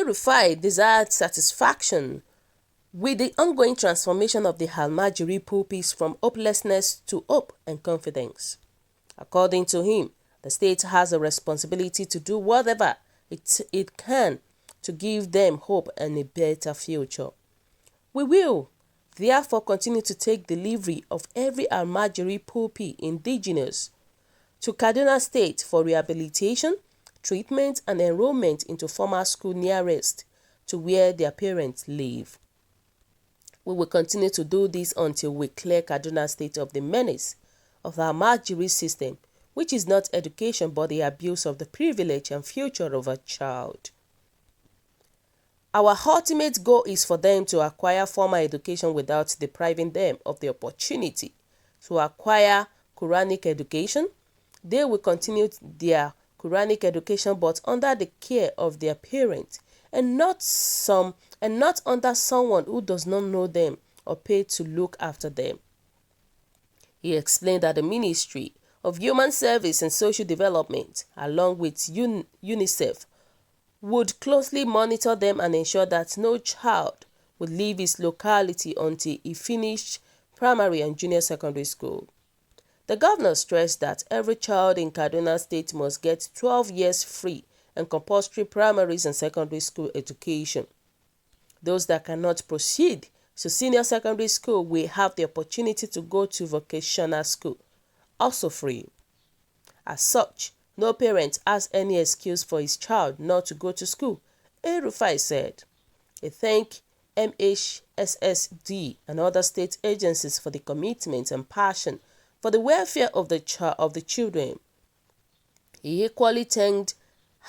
El-Rufai desired satisfaction with the ongoing transformation of the Almajiri pupils from hopelessness to hope and confidence. According to him, the state has a responsibility to do whatever it can to give them hope and a better future. We will, therefore, continue to take delivery of every Almajiri pupil indigenous to Kaduna State for rehabilitation, treatment and enrollment into formal school nearest to where their parents live. We will continue to do this until we clear Kaduna State of the menace of the Almajiri system, which is not education but the abuse of the privilege and future of a child. Our ultimate goal is for them to acquire formal education without depriving them of the opportunity to acquire Quranic education. They will continue their Quranic education but under the care of their parents and not under someone who does not know them or pay to look after them. He explained that the Ministry of Human Service and Social Development, along with UNICEF, would closely monitor them and ensure that no child would leave his locality until he finished primary and junior secondary school. The governor stressed that every child in Kaduna State must get 12 years free and compulsory primaries and secondary school education. Those that cannot proceed to senior secondary school will have the opportunity to go to vocational school, also free. As such, no parent has any excuse for his child not to go to school, El-Rufai said. He thanked MHSSD and other state agencies for the commitment and passion for the welfare of the children. He equally thanked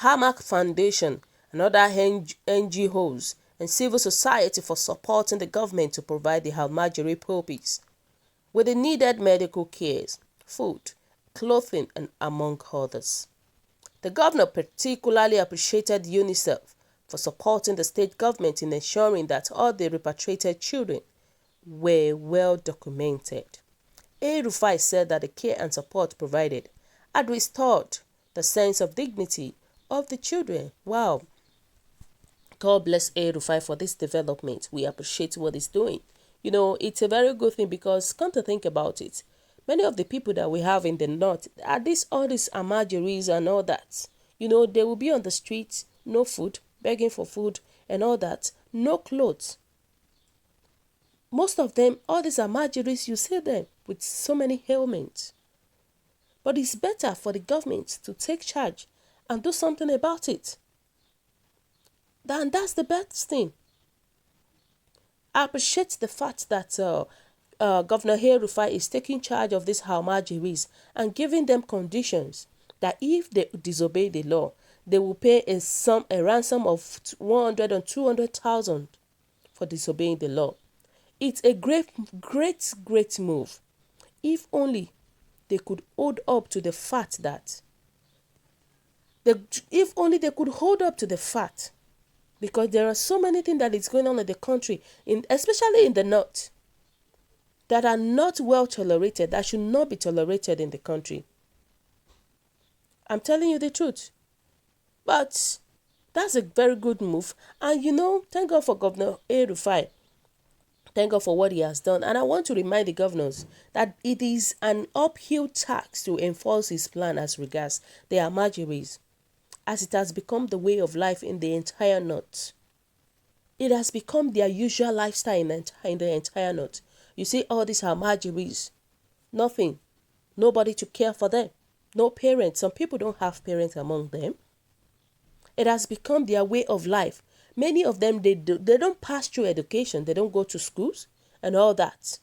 Hamak Foundation and other NGOs and civil society for supporting the government to provide the Almajiri pupils with the needed medical care, food, clothing, and among others. The governor particularly appreciated UNICEF for supporting the state government in ensuring that all the repatriated children were well documented. El-Rufai said that the care and support provided had restored the sense of dignity of the children. Wow. God bless El-Rufai for this development. We appreciate what he's doing. You know, it's a very good thing because come to think about it, many of the people that we have in the north are all these Almajiris and all that. You know, they will be on the streets, no food, begging for food and all that, no clothes. Most of them, all these Almajiris, you see them with so many ailments. But it's better for the government to take charge and do something about it. And that's the best thing. I appreciate the fact that Governor El-Rufai is taking charge of these Almajiris and giving them conditions that if they disobey the law, they will pay a ransom of 100 and 200,000 for disobeying the law. It's a great move. If only they could hold up to the fact that because there are so many things that is going on in the country, especially in the north, that are not well tolerated, that should not be tolerated in the country. I'm telling you the truth. But that's a very good move. And you know, thank God for Governor El-Rufai. Thank God for what he has done. And I want to remind the governors that it is an uphill task to enforce his plan as regards the Almajiris, as it has become the way of life in the entire north. It has become their usual lifestyle in the entire north. You see all these Almajiris, nothing, nobody to care for them, no parents. Some people don't have parents among them. It has become their way of life. Many of them, they don't pass through education. They don't go to schools and all that.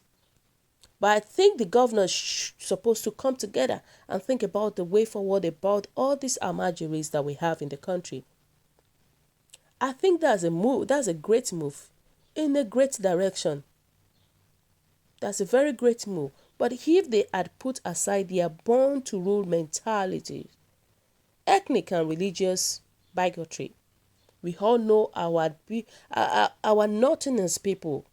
But I think the governors supposed to come together and think about the way forward about all these Almajiris that we have in the country. I think that's a move. That's a great move in a great direction. That's a very great move. But if they had put aside their born-to-rule mentality, ethnic and religious bigotry, we all know our Northerners people.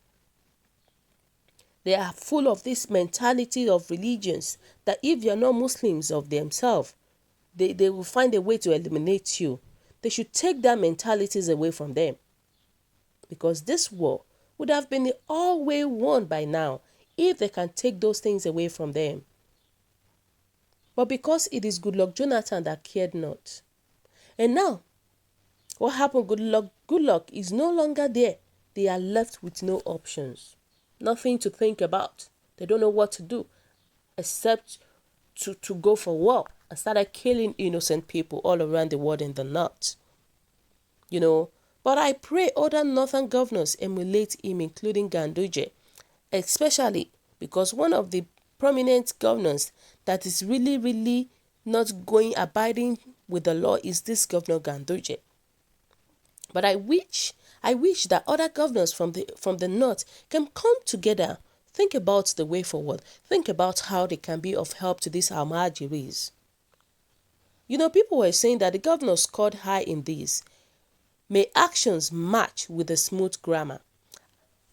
They are full of this mentality of religions that if you're not Muslims of themselves, they will find a way to eliminate you. they should take their mentalities away from them. Because this war would have been all way won by now if they can take those things away from them. But because it is Goodluck Jonathan that cared not. And now, what happened? Goodluck is no longer there. They are left with no options. Nothing to think about. They don't know what to do except to go for war and started killing innocent people all around the world in the north. But I pray other northern governors emulate him, including Ganduje, especially because one of the prominent governors that is really, really not abiding with the law is this Governor Ganduje. But I wish that other governors from the north can come together, think about the way forward, think about how they can be of help to these Almajiris. People were saying that the governor scored high in this. May actions match with the smooth grammar.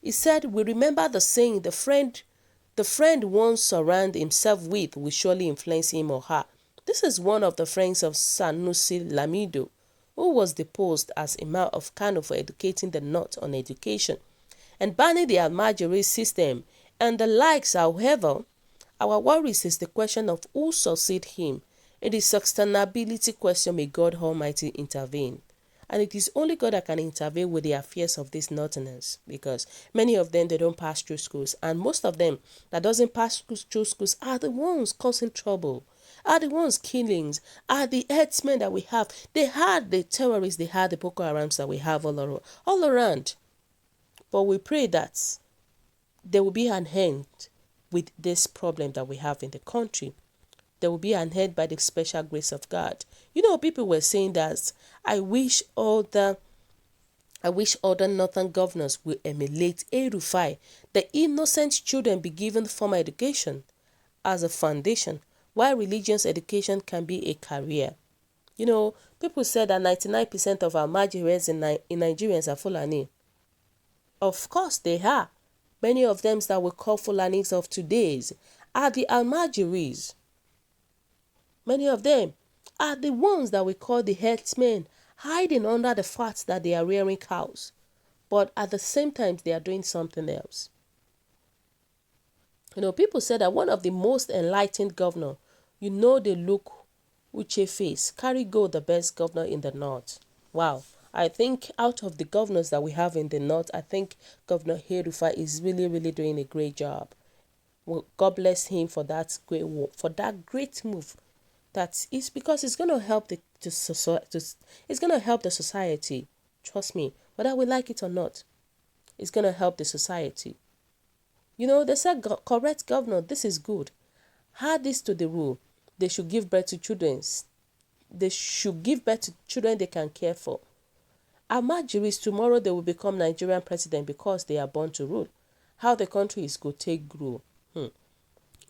He said, we remember the saying, the friend one surrounds himself with will surely influence him or her. This is one of the friends of Sanusi Lamido, who was deposed as Imam of Kano for educating the North on education and banning the Almajiri system and the likes. However, our worries is the question of who succeed him. It is sustainability question. May God Almighty intervene. And it is only God that can intervene with the affairs of these northerners, because many of them, they don't pass through schools. And most of them that doesn't pass through schools are the ones causing trouble, are the ones killings, are the herdsmen that we have. They had the terrorists, they had the Boko Harams that we have all around. But we pray that there will be an end with this problem that we have in the country. There will be an end by the special grace of God. People were saying that I wish all the northern governors will emulate El-Rufai. The innocent children be given formal education as a foundation, while religious education can be a career. People said that 99% of Almajiris in Nigerians are Fulani. Of course they are. Many of them that we call Fulanis of today's are the Almajiris. Many of them are the ones that we call the herdsmen, hiding under the fact that they are rearing cows. But at the same time, they are doing something else. People said that one of the most enlightened governor, they look Uche face, carry go the best governor in the north. Wow. I think out of the governors that we have in the north, I think Governor El-Rufai is really, really doing a great job. Well, God bless him for that great move. That is because it's going to help it's going to help the society. Trust me, whether we like it or not, it's going to help the society. They said correct governor, this is good. Add this to the rule. They should give birth to children. They should give birth to children they can care for. Almajiris, tomorrow they will become Nigerian president because they are born to rule. How the country is going to take grow.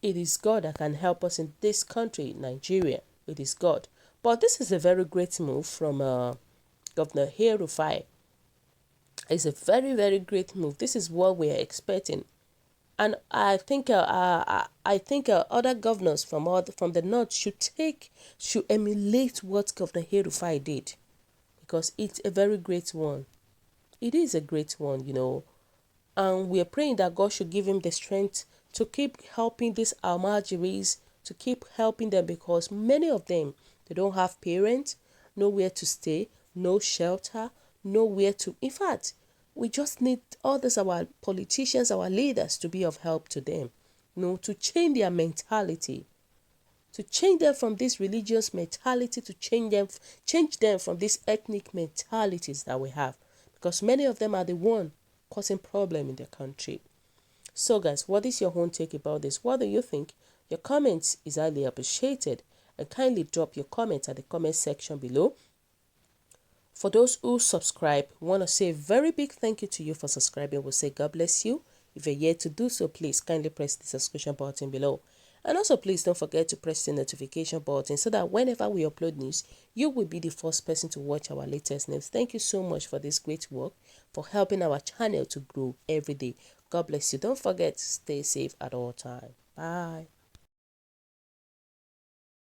It is God that can help us in this country, Nigeria. It is God. But this is a very great move from Governor El-Rufai. It's a very, very great move. This is what we are expecting. And I think other governors from the north should emulate what Governor El-Rufai did, because it's a very great one. It is a great one, And we are praying that God should give him the strength to keep helping these Almajiris, to keep helping them, because many of them, they don't have parents, nowhere to stay, no shelter, nowhere to... In fact, we just need others, our politicians, our leaders, to be of help to them, to change their mentality, to change them from this religious mentality, to change them from these ethnic mentalities that we have, because many of them are the one causing problem in the country. So guys, what is your own take about this? What do you think? Your comments is highly appreciated, and kindly drop your comments at the comment section below. For those who subscribe, we want to say a very big thank you to you for subscribing. We'll say God bless you. If you're yet to do so, please kindly press the subscription button below. And also please don't forget to press the notification button so that whenever we upload news, you will be the first person to watch our latest news. Thank you so much for this great work, for helping our channel to grow every day. God bless you. Don't forget to stay safe at all times. Bye.